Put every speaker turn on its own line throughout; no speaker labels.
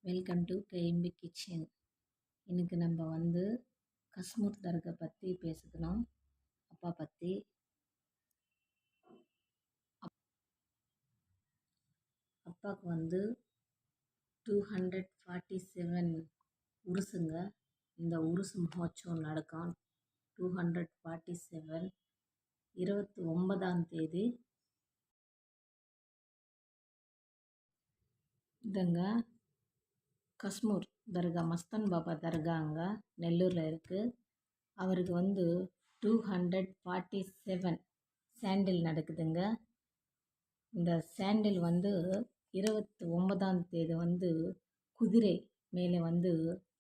Welcome to KMP kitchen. இன்னைக்கு நம்ம கஸ்மூர் தர்கா பற்றி பேசிக்கணும். அப்பா பற்றி. அப்பாவுக்கு 247 உருசுங்க. இந்த உருசு மகோற்சவம் நடக்கும் 247 29ஆம் தேதி. இதுங்க கஸ்மூர் தர்கா, மஸ்தான் பாபா தர்கா அங்கே நெல்லூரில் இருக்குது. அவருக்கு 247 சாண்டில் நடக்குதுங்க. இந்த சாண்டில் 29ஆம் தேதி குதிரை மேலே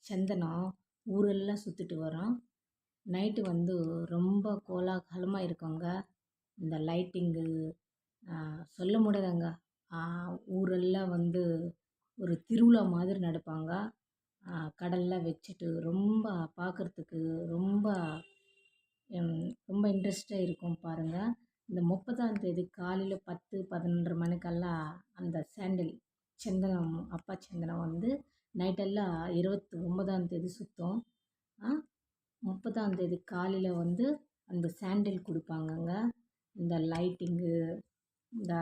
சந்தனம் ஊரெல்லாம் சுற்றிட்டு வரோம். நைட்டு ரொம்ப கோலாகலமாக இருக்குங்க. இந்த லைட்டிங்கு சொல்ல முடியாதுங்க. ஊரெல்லாம் ஒரு திருவிழா மாதிரி நடப்பாங்க. கடல்லாம் வச்சுட்டு ரொம்ப பார்க்குறதுக்கு ரொம்ப ரொம்ப இன்ட்ரெஸ்டாக இருக்கும் பாருங்கள். இந்த 30ஆம் தேதி காலையில் 10-11 மணிக்கெல்லாம் அந்த சாண்டில் சந்தனம், அப்பா சந்தனம் நைட்டெல்லாம் 29ஆம் தேதி சுற்றும். 30ஆம் தேதி காலையில் அந்த சாண்டில் கொடுப்பாங்கங்க. இந்த லைட்டிங்கு, இந்த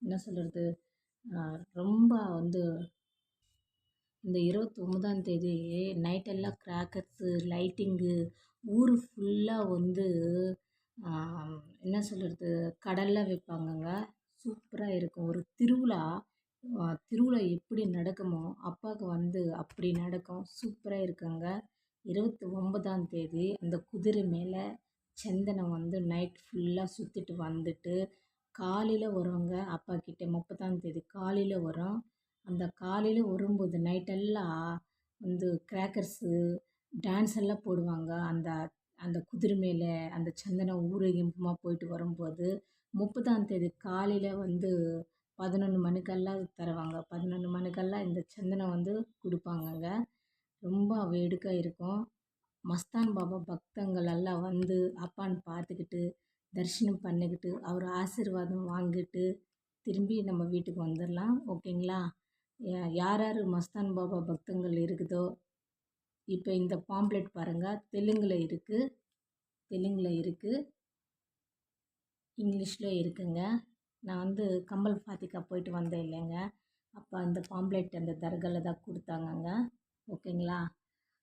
என்ன சொல்கிறது, ரொம்ப இந்த 29ஆம் தேதி நைட்டெல்லாம் கிராக்கர்ஸு, லைட்டிங்கு, ஊர் ஃபுல்லாக என்ன சொல்கிறது, கடல்லாம் வைப்பாங்கங்க. சூப்பராக இருக்கும். ஒரு திருவிழா எப்படி நடக்குமோ அப்பாவுக்கு அப்படி நடக்கும். சூப்பராக இருக்குங்க. 29ஆம் தேதி அந்த குதிரை மேலே சந்தனம் நைட் ஃபுல்லாக சுற்றிட்டு வந்துட்டு காலையில் வருவாங்க அப்பா கிட்டே. 30ஆம் தேதி காலையில் வரும். அந்த காலையில் வரும்போது நைட்டெல்லாம் கிராக்கர்ஸு, டான்ஸ் எல்லாம் போடுவாங்க. அந்த அந்த குதிரை மேலே அந்த சந்தனம் ஊரேகிம்பமாக போயிட்டு வரும்போது 30ஆம் தேதி காலையில் 11 மணிக்கெல்லாம் தருவாங்க. 11 மணிக்கெல்லாம் இந்த சந்தனம் கொடுப்பாங்கங்க. ரொம்ப வேடிக்கையாக இருக்கும். மஸ்தான் பாபா பக்தங்கள் எல்லாம் அப்பான்னு பார்த்துக்கிட்டு தரிசனம் பண்ணிக்கிட்டு அவர் ஆசீர்வாதம் வாங்கிட்டு திரும்பி நம்ம வீட்டுக்கு வந்துடலாம். ஓகேங்களா? யார் யார் மஸ்தான் பாபா பக்தங்கள் இருக்குதோ, இப்போ இந்த பாம்ப்ளெட் பாருங்கள். தெலுங்கில் இருக்குது, இங்கிலீஷில் இருக்குங்க. நான் கம்பல் ஃபாத்திகா போயிட்டு வந்தேன் இல்லைங்க, அப்போ அந்த பாம்ப்ளெட் அந்த தர்காவில் தான் கொடுத்தாங்கங்க. ஓகேங்களா?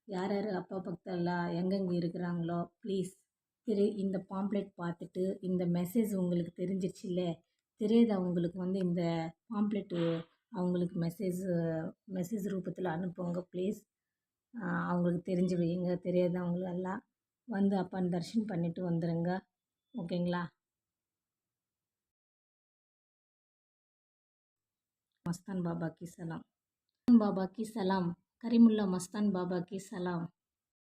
யார் யார் அப்பா பக்தெல்லாம் எங்கெங்கே இருக்கிறாங்களோ ப்ளீஸ் இந்த பாம்ப்ளெட் பார்த்துட்டு இந்த மெசேஜ் உங்களுக்கு தெரிஞ்சிருச்சுல்ல, தெரியாதவங்களுக்கு இந்த பாம்ப்ளெட்டு அவங்களுக்கு மெசேஜ் ரூபத்தில் அனுப்புங்க ப்ளீஸ். அவங்களுக்கு தெரிஞ்சு வைங்க. தெரியாதவங்களெல்லாம் அப்பான்னு தரிசனம் பண்ணிவிட்டு வந்துடுங்க. ஓகேங்களா? மஸ்தான் பாபா கி சலாம். பாபா கி சலாம். கரீமுல்லா மஸ்தான் பாபா கி சலாம்.